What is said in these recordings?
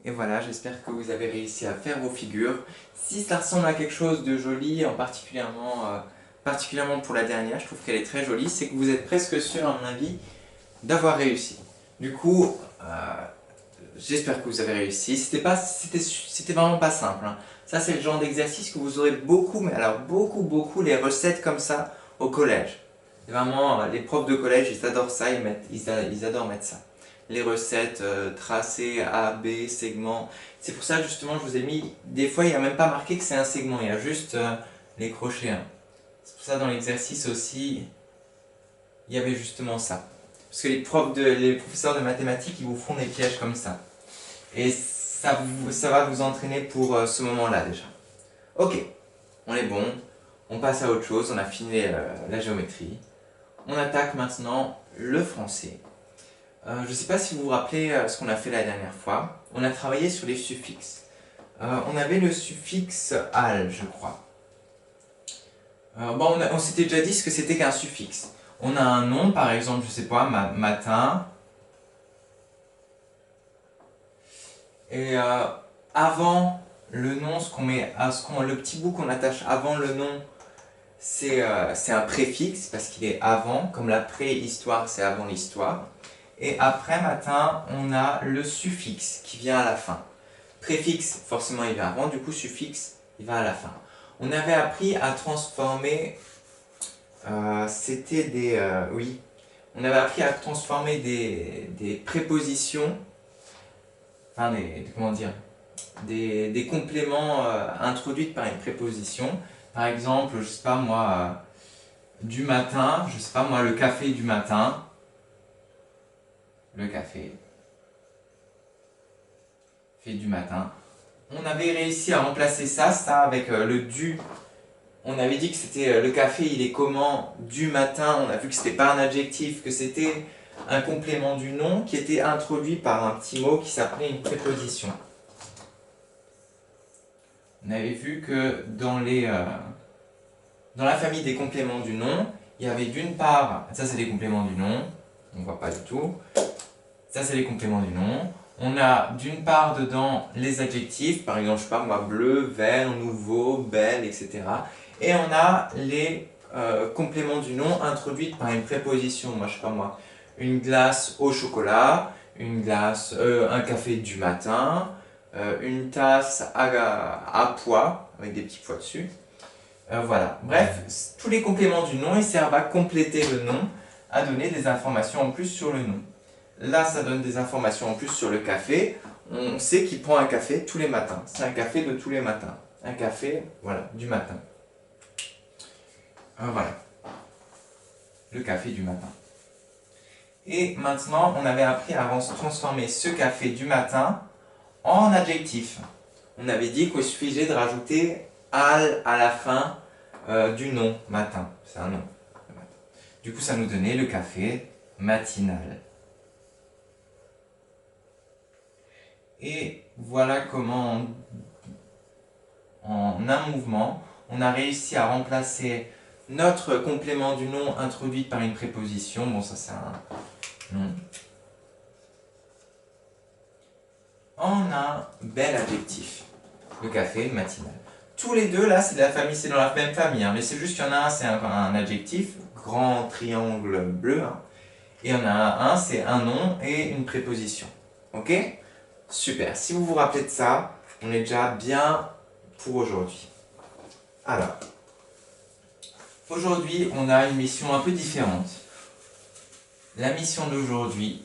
Et voilà, j'espère que vous avez réussi à faire vos figures. Si ça ressemble à quelque chose de joli, particulièrement pour la dernière, je trouve qu'elle est très jolie, c'est que vous êtes presque sûr, à mon avis, d'avoir réussi. Du coup, j'espère que vous avez réussi. C'était vraiment pas simple, hein. Ça, c'est le genre d'exercice que vous aurez beaucoup, mais alors beaucoup, les recettes comme ça au collège. Et vraiment, les profs de collège, ils adorent ça, ils adorent mettre ça. Les recettes tracées, A, B, segments. C'est pour ça, justement, je vous ai mis. Des fois, il n'y a même pas marqué que c'est un segment, il y a juste les crochets, hein. C'est pour ça, dans l'exercice aussi, il y avait justement ça. Parce que les professeurs de mathématiques, ils vous font des pièges comme ça. Et ça va vous entraîner pour ce moment-là déjà. Ok, on est bon. On passe à autre chose. On a fini la géométrie. On attaque maintenant le français. Je ne sais pas si vous vous rappelez ce qu'on a fait la dernière fois. On a travaillé sur les suffixes. On avait le suffixe al, je crois. Bon, on s'était déjà dit ce que c'était qu'un suffixe. On a un nom, par exemple, je sais pas, matin. Et avant le nom, le petit bout qu'on attache avant le nom, c'est un préfixe parce qu'il est avant, comme la préhistoire, c'est avant l'histoire. Et après matin, on a le suffixe qui vient à la fin. Préfixe, forcément, il vient avant, du coup, suffixe, il va à la fin. On avait appris à transformer. Oui. On avait appris à transformer des prépositions. Enfin, comment dire, des compléments introduits par une préposition. Par exemple, je sais pas moi, du matin, je sais pas moi, le café du matin. Le café fait du matin. On avait réussi à remplacer ça avec le du. On avait dit que c'était le café, il est comment du matin. On a vu que c'était pas un adjectif, que c'était un complément du nom qui était introduit par un petit mot qui s'appelait une préposition. On avait vu que dans la famille des compléments du nom, il y avait d'une part, ça c'est les compléments du nom, on ne voit pas du tout, ça c'est les compléments du nom. On a d'une part dedans les adjectifs, par exemple, je sais pas moi, bleu, vert, nouveau, belle, etc. Et on a les compléments du nom introduits par une préposition, moi je sais pas moi, une glace au chocolat, un café du matin, une tasse à pois, avec des petits pois dessus. Voilà. Bref, tous les compléments du nom, ils servent à compléter le nom, à donner des informations en plus sur le nom. Là, ça donne des informations en plus sur le café. On sait qu'il prend un café tous les matins. C'est un café de tous les matins. Un café, voilà, du matin. Voilà. Le café du matin. Et maintenant, on avait appris à transformer ce café du matin en adjectif. On avait dit qu'il suffisait de rajouter al à la fin du nom, matin. C'est un nom. Du coup, ça nous donnait le café matinal. Et voilà comment, en un mouvement, on a réussi à remplacer notre complément du nom introduit par une préposition. Bon, ça c'est un nom. En un bel adjectif. Le café matinal. Tous les deux, là, c'est dans la même famille, hein, mais c'est juste qu'il y en a un, c'est un adjectif, grand triangle bleu, hein, et il y en a un, c'est un nom et une préposition. Ok? Super. Si vous vous rappelez de ça, on est déjà bien pour aujourd'hui. Alors, aujourd'hui, on a une mission un peu différente. La mission d'aujourd'hui,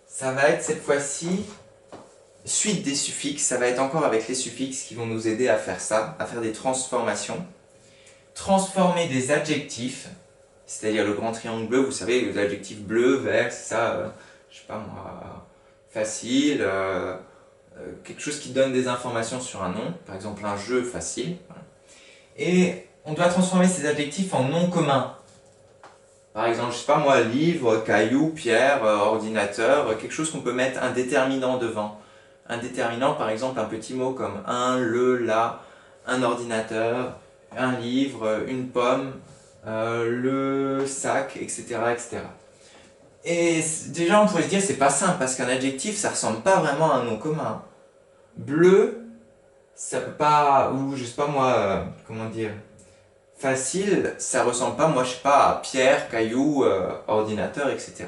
ça va être cette fois-ci suite des suffixes. Ça va être encore avec les suffixes qui vont nous aider à faire ça, à faire des transformations. Transformer des adjectifs, c'est-à-dire le grand triangle bleu, vous savez, les adjectifs bleu, vert, c'est ça, je sais pas moi, facile, quelque chose qui donne des informations sur un nom, par exemple un jeu facile. Et on doit transformer ces adjectifs en noms communs. Par exemple, je sais pas moi, livre, caillou, pierre, ordinateur, quelque chose qu'on peut mettre un déterminant devant. Un déterminant, par exemple, un petit mot comme un, le, la, un ordinateur, un livre, une pomme, le sac, etc., etc. Et déjà, on pourrait se dire, c'est pas simple, parce qu'un adjectif, ça ressemble pas vraiment à un nom commun. Bleu, ça peut pas, ou je sais pas moi, comment dire, facile, ça ressemble pas, moi je sais pas, à pierre, caillou, ordinateur, etc.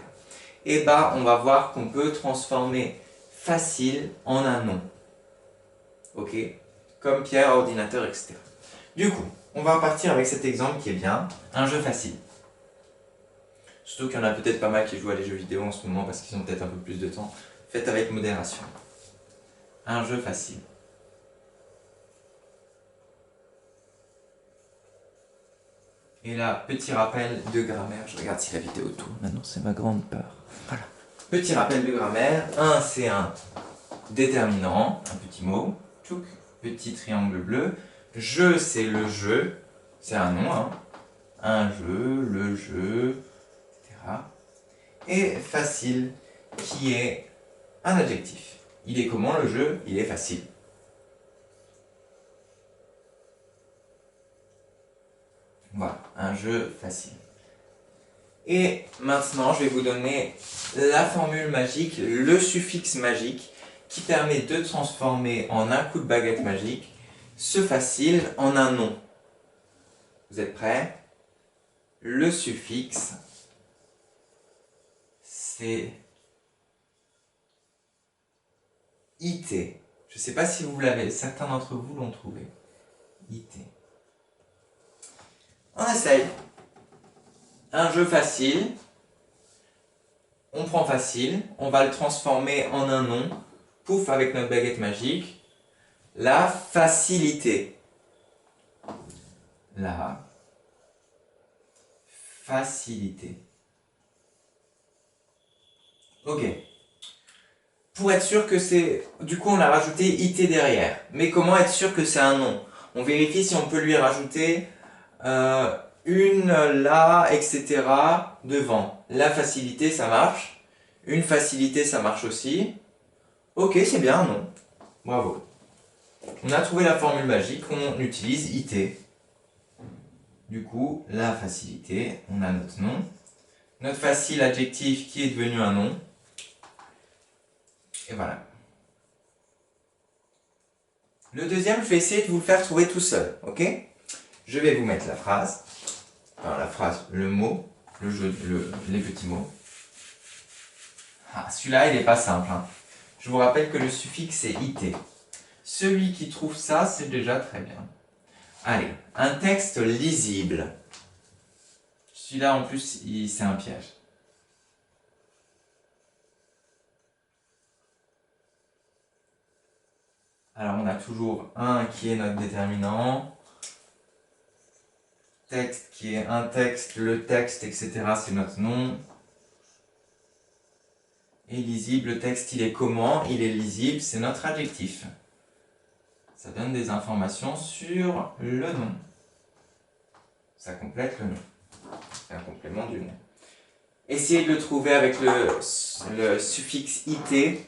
Et bah, on va voir qu'on peut transformer facile en un nom. Ok? Comme pierre, ordinateur, etc. Du coup, on va partir avec cet exemple qui est bien, un jeu facile. Surtout qu'il y en a peut-être pas mal qui jouent à des jeux vidéo en ce moment parce qu'ils ont peut-être un peu plus de temps. Faites avec modération. Un jeu facile. Et là, petit rappel de grammaire. Je regarde si la vidéo tourne. Maintenant, c'est ma grande peur. Voilà. Petit rappel de grammaire. Un, c'est un déterminant, un petit mot. Tchouk, petit triangle bleu. Je, c'est le jeu. C'est un nom, hein. Un jeu, le jeu, etc. Et facile, qui est un adjectif. Il est comment le jeu? Il est facile. Voilà, un jeu facile. Et maintenant, je vais vous donner la formule magique, le suffixe magique, qui permet de transformer en un coup de baguette magique ce facile en un nom. Vous êtes prêts? Le suffixe, c'est IT. Je ne sais pas si vous l'avez, certains d'entre vous l'ont trouvé. IT. On essaye. Un jeu facile. On prend facile, on va le transformer en un nom. Pouf, avec notre baguette magique. La facilité. La facilité. Ok. Pour être sûr que c'est... Du coup, on a rajouté IT derrière. Mais comment être sûr que c'est un nom? On vérifie si on peut lui rajouter une, la, etc. devant. La facilité, ça marche. Une facilité, ça marche aussi. Ok, c'est bien un nom. Bravo. On a trouvé la formule magique, on utilise IT. Du coup, la facilité, on a notre nom. Notre facile adjectif qui est devenu un nom. Et voilà. Le deuxième, je vais essayer de vous le faire trouver tout seul, ok? Je vais vous mettre la phrase. Enfin, la phrase, le mot, le jeu, les petits mots. Ah, celui-là, il n'est pas simple, hein. Je vous rappelle que le suffixe est IT. Celui qui trouve ça, c'est déjà très bien. Allez, un texte lisible. Celui-là, en plus, c'est un piège. Alors, on a toujours un qui est notre déterminant. Texte qui est un texte, le texte, etc. c'est notre nom. Et lisible, le texte, il est comment? Il est lisible, c'est notre adjectif. Ça donne des informations sur le nom. Ça complète le nom. C'est un complément du nom. Essayez de le trouver avec le suffixe IT.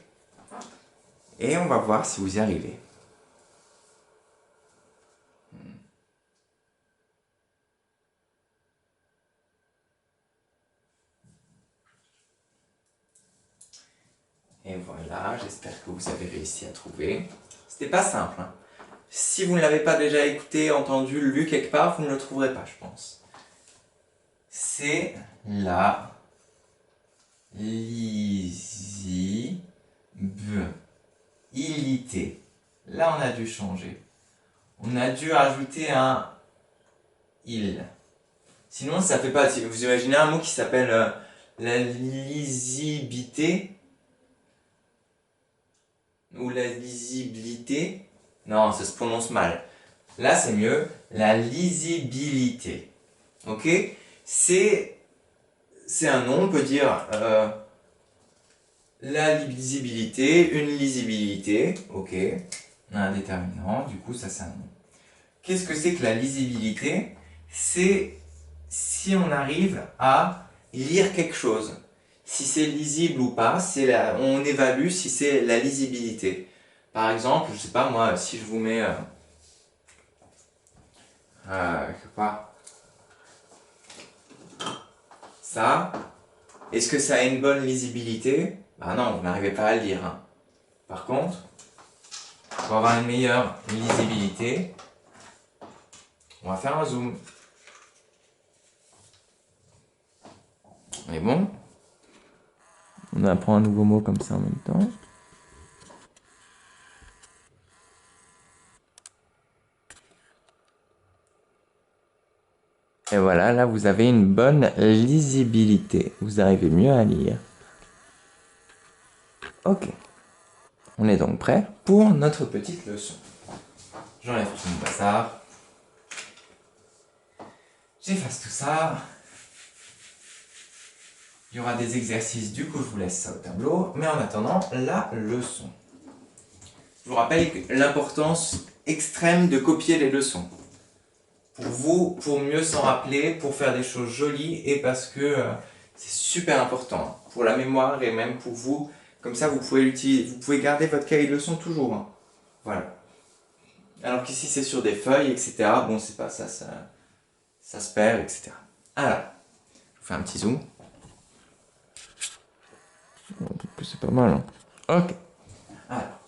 Et on va voir si vous y arrivez. Et voilà, j'espère que vous avez réussi à trouver. C'était pas simple, hein. Si vous ne l'avez pas déjà écouté, entendu, lu quelque part, vous ne le trouverez pas, je pense. C'est la lisibilité. Là, on a dû changer. On a dû ajouter un il. Sinon, ça fait pas. Si vous imaginez un mot qui s'appelle la lisibilité ou la lisibilité. Non, ça se prononce mal. Là, c'est mieux. La lisibilité. Ok? C'est un nom, on peut dire la lisibilité, une lisibilité. Ok? On a un déterminant, du coup, ça c'est un nom. Qu'est-ce que c'est que la lisibilité? C'est si on arrive à lire quelque chose. Si c'est lisible ou pas, on évalue si c'est la lisibilité. Par exemple, je sais pas moi, si je vous mets quelque part ça, Est-ce que ça a une bonne lisibilité? Bah non, vous n'arrivez pas à le lire, hein. Par contre, pour avoir une meilleure lisibilité, on va faire un zoom. Mais bon, on apprend un nouveau mot comme ça en même temps. Et voilà, là vous avez une bonne lisibilité. Vous arrivez mieux à lire. Ok. On est donc prêt pour notre petite leçon. J'enlève tout mon bazar. J'efface tout ça. Il y aura des exercices, du coup je vous laisse ça au tableau. Mais en attendant, la leçon. Je vous rappelle l'importance extrême de copier les leçons. Pour vous, pour mieux s'en rappeler, pour faire des choses jolies et parce que c'est super important pour la mémoire et même pour vous. Comme ça, vous pouvez l'utiliser, vous pouvez garder votre cahier de leçons toujours, hein. Voilà. Alors qu'ici, c'est sur des feuilles, etc. Bon, c'est pas ça, ça se perd, etc. Alors, je vous fais un petit zoom. C'est pas mal, hein. Ok. Alors,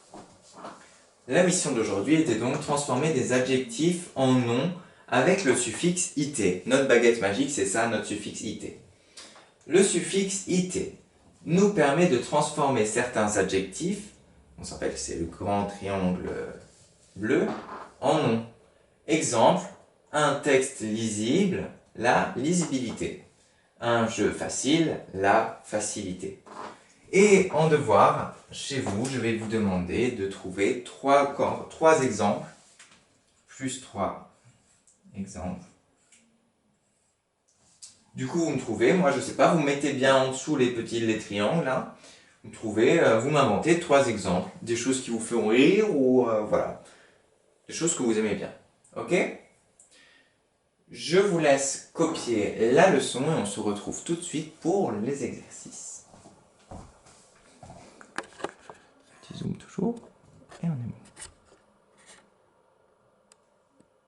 la mission d'aujourd'hui était donc transformer des adjectifs en noms avec le suffixe it. Notre baguette magique, c'est ça, notre suffixe it. Le suffixe it nous permet de transformer certains adjectifs, on s'appelle que c'est le grand triangle bleu, en noms. Exemple, un texte lisible, la lisibilité. Un jeu facile, la facilité. Et en devoir, chez vous, je vais vous demander de trouver trois exemples, plus 3 exemples. Du coup, vous me trouvez, moi je sais pas, vous mettez bien en dessous les triangles, là. Vous trouvez, vous m'inventez 3 exemples, des choses qui vous feront rire ou voilà, des choses que vous aimez bien. Ok? Je vous laisse copier la leçon et on se retrouve tout de suite pour les exercices. Petit zoom toujours, et on est bon.